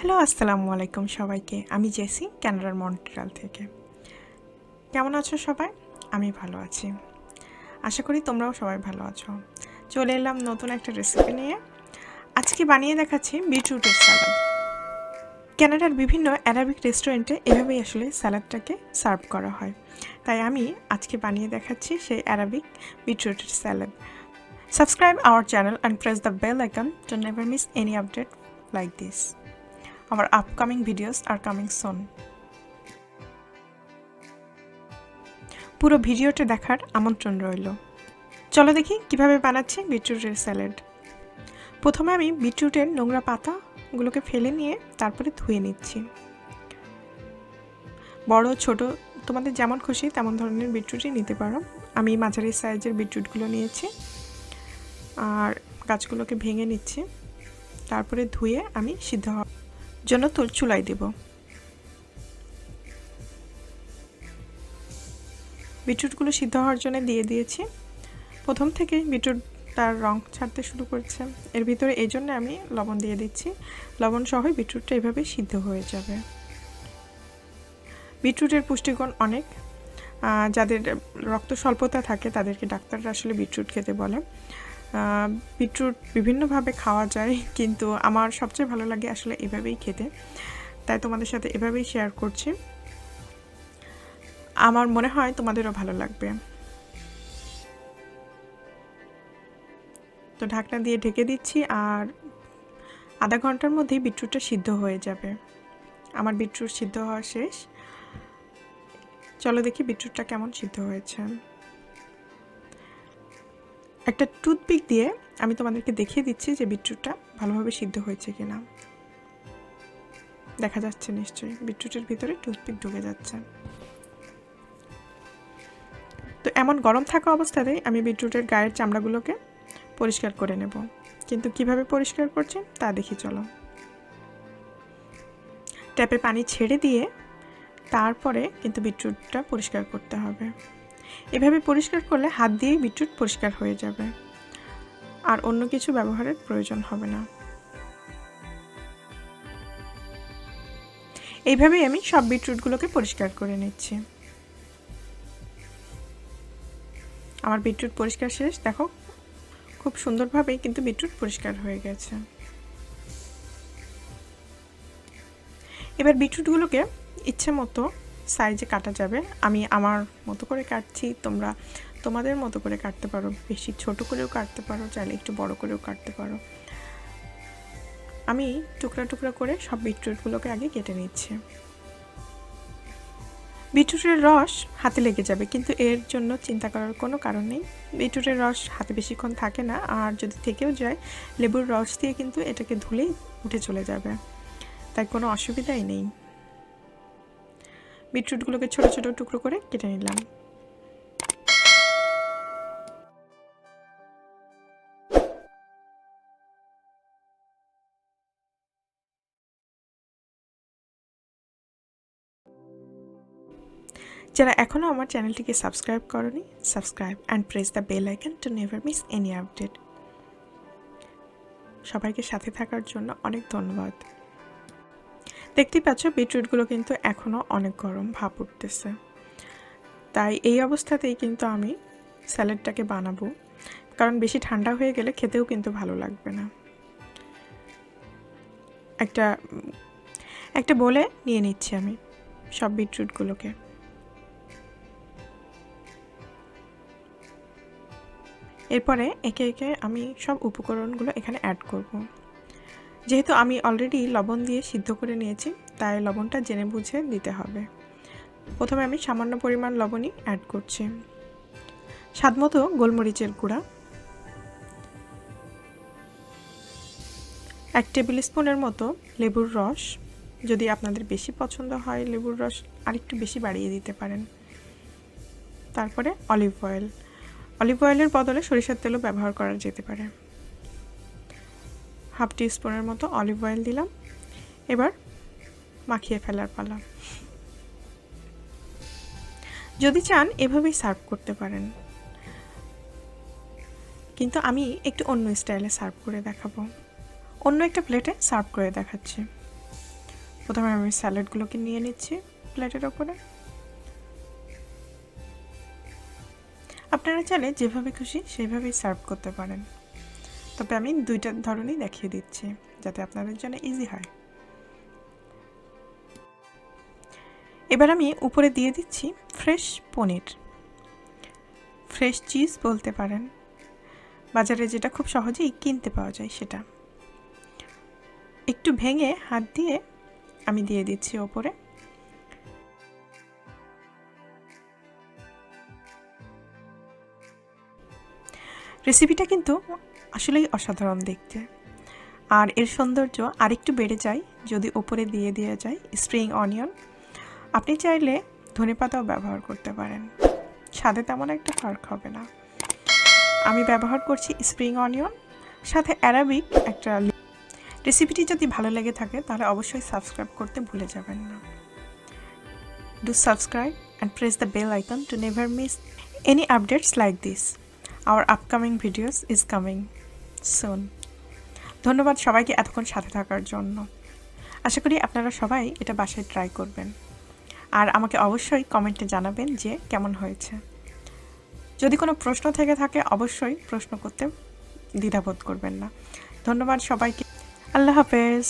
Hello, আসসালামু আলাইকুম সবাইকে। আমি জেসি, কানাডার মন্ট্রিয়াল থেকে। কেমন আছো সবাই? আমি ভালো আছি। আশা করি তোমরাও সবাই ভালো আছো। চলে এলাম নতুন একটা রেসিপি নিয়ে। আজকে বানিয়ে দেখাচ্ছি বিটরুটের স্যালাড। কানাডার বিভিন্ন অ্যারাবিক রেস্টুরেন্টে এভাবেই আসলে স্যালাডটাকে সার্ভ করা হয়। তাই আমি আজকে বানিয়ে দেখাচ্ছি সেই অ্যারাবিক বিটরুটের salad. Subscribe our channel and press the bell icon to never miss any update like this. Our upcoming videos are coming soon. পুরো ভিডিওটা দেখার আমন্ত্রণ রইল। চলো দেখি কিভাবে বানাচ্ছি বিটরুটের স্যালাড। প্রথমে আমি বিটরুটের নোংরা পাতাগুলোকে ফেলে নিয়ে তারপরে ধুয়ে নিচ্ছি। বড় ছোট তোমাদের যেমন খুশি তেমন ধরনের বিটরুটই নিতে পারো। আমি মাঝারি সাইজের বিটরুটগুলো নিয়েছি আর গাছগুলোকে ভেঙে নিচ্ছি। তারপরে ধুয়ে আমি সিদ্ধ হওয়ার জন্য চুলায় দেব। বিটরুটগুলো সিদ্ধ হওয়ার জন্য দিয়ে দিয়েছি। প্রথম থেকে বিটরুট তার রং ছাড়তে শুরু করছে। এর ভিতরে এই জন্য আমি লবণ দিয়ে দিচ্ছি। লবণ সহ বিটরুটটা এভাবে সিদ্ধ হয়ে যাবে। বিটরুটের পুষ্টিগুণ অনেক। যাদের রক্ত স্বল্পতা থাকে তাদেরকে ডাক্তাররা আসলে বিটরুট খেতে বলে। বিটরুট বিভিন্নভাবে খাওয়া যায়, কিন্তু আমার সবচেয়ে ভালো লাগে আসলে এভাবেই খেতে। তাই তোমাদের সাথে এভাবেই শেয়ার করছি। আমার মনে হয় তোমাদেরও ভালো লাগবে। তো ঢাকনা দিয়ে ঢেকে দিচ্ছি আর আধা ঘন্টার মধ্যেই বিটরুটটা সিদ্ধ হয়ে যাবে। আমার বিটরুট সিদ্ধ হওয়া শেষ। চলো দেখি বিটরুটটা কেমন সিদ্ধ হয়েছে। একটা টুথপিক দিয়ে আমি তোমাদেরকে দেখিয়ে দিচ্ছি যে বিটরুটটা ভালোভাবে সিদ্ধ হয়েছে কিনা। দেখা যাচ্ছে নিশ্চয়ই বিটরুটের ভিতরে টুথপিক ঢুকে যাচ্ছে। তো এমন গরম থাকা অবস্থাতেই আমি বিটরুটের গায়ের চামড়াগুলোকে পরিষ্কার করে নেব। কিন্তু কিভাবে পরিষ্কার করছি তা দেখি চলো। ট্যাপে পানি ছেড়ে দিয়ে তারপরে কিন্তু বিটরুটটা পরিষ্কার করতে হবে। এভাবে পরিষ্কার করলে হাত দিয়েই বিটরুট পরিষ্কার হয়ে যাবে আর অন্য কিছু ব্যবহারের প্রয়োজন হবে না। এইভাবেই আমি সব বিটরুটগুলোকে পরিষ্কার করে নিচ্ছি। আমার বিটরুট পরিষ্কার শেষ। দেখো খুব সুন্দরভাবেই কিন্তু বিটরুট পরিষ্কার হয়ে গেছে। এবার বিটরুটগুলোকে ইচ্ছে মতো সাইজে কাটা যাবে। আমি আমার মতো করে কাটছি, তোমরা তোমাদের মতো করে কাটতে পারো। বেশি ছোট করেও কাটতে পারো, চাইলে একটু বড় করেও কাটতে পারো। আমি টুকরা টুকরা করে সব বিটরুটগুলোকে আগে কেটে নিচ্ছি। বিটরুটের রস হাতে লেগে যাবে, কিন্তু এর জন্য চিন্তা করার কোনো কারণ নেই। বিটরুটের রস হাতে বেশিক্ষণ থাকে না, আর যদি থেকেও যায় লেবুর রস দিয়ে কিন্তু এটাকে ধুলেই উঠে চলে যাবে, তাই কোনো অসুবিধাই নেই। বিটরুটগুলোকে ছোট ছোট টুকরো করে কেটে নিলাম। যারা এখনও আমার চ্যানেলটিকে সাবস্ক্রাইব করনি, subscribe and press the bell icon to never miss any update. সবাইকে সাথে থাকার জন্য অনেক ধন্যবাদ। দেখতেই পাচ্ছ বিটরুটগুলো কিন্তু এখনও অনেক গরম, ভাপ উঠতেছে। তাই এই অবস্থাতেই কিন্তু আমি স্যালাডটাকে বানাবো, কারণ বেশি ঠান্ডা হয়ে গেলে খেতেও কিন্তু ভালো লাগবে না। একটা বলে নিয়ে নিচ্ছি আমি সব বিটরুটগুলোকে। এরপরে একে একে আমি সব উপকরণগুলো এখানে অ্যাড করব। যেহেতু আমি অলরেডি লবণ দিয়ে সিদ্ধ করে নিয়েছি, তাই লবণটা জেনে বুঝে দিতে হবে। প্রথমে আমি সামান্য পরিমাণ লবণই অ্যাড করছি। স্বাদমতো গোলমরিচের গুঁড়া, 1 টেবিল স্পুনের মতো লেবুর রস। যদি আপনাদের বেশি পছন্দ হয় লেবুর রস আরেকটু বেশি বাড়িয়ে দিতে পারেন। তারপরে অলিভ অয়েল। অলিভ অয়েলের বদলে সরিষার তেলও ব্যবহার করা যেতে পারে। 1/2 টিস্পুনের মতো অলিভ অয়েল দিলাম। এবার মাখিয়ে ফেলার পালা। যদি চান এভাবেই সার্ভ করতে পারেন, কিন্তু আমি একটু অন্য স্টাইলে সার্ভ করে দেখাবো। অন্য একটা প্লেটে সার্ভ করে দেখাচ্ছি। প্রথমে আমি স্যালাডগুলোকে নিয়ে নিচ্ছি প্লেটের ওপরে। আপনারা চাইলে যেভাবে খুশি সেভাবেই সার্ভ করতে পারেন, তবে আমি দুইটা ধরনেরই দেখিয়ে দিচ্ছি যাতে আপনাদের জন্য ইজি হয়। এবার আমি উপরে দিয়ে দিচ্ছি ফ্রেশ পনির, ফ্রেশ চিজ বলতে পারেন, বাজারে যেটা খুব সহজেই কিনতে পাওয়া যায় সেটা। একটু ভেঙে হাত দিয়ে আমি দিয়ে দিচ্ছি ওপরে। রেসিপিটা কিন্তু আসলেই অসাধারণ দেখতে, আর এর সৌন্দর্য আরেকটু বেড়ে যায় যদি ওপরে দিয়ে দেওয়া যায় স্প্রিং অনিয়ন। আপনি চাইলে ধনেপাতাও ব্যবহার করতে পারেন, স্বাদে তেমন একটা ফারাক হবে না। আমি ব্যবহার করছি স্প্রিং অনিয়ন, সাথে অ্যারাবিক একটা। রেসিপিটি যদি ভালো লেগে থাকে তাহলে অবশ্যই সাবস্ক্রাইব করতে ভুলে যাবেন না। Do subscribe and press the bell icon to never miss any updates like this. Our upcoming videos is coming soon. ধন্যবাদ সবাইকে এতক্ষণ সাথে থাকার জন্য। আশা করি আপনারা সবাই এটা বাসায় ট্রাই করবেন, আর আমাকে অবশ্যই কমেন্টে জানাবেন যে কেমন হয়েছে। যদি কোনো প্রশ্ন থেকে থাকে অবশ্যই প্রশ্ন করতে দ্বিধাবোধ করবেন না। ধন্যবাদ সবাইকে। আল্লাহ হাফেজ।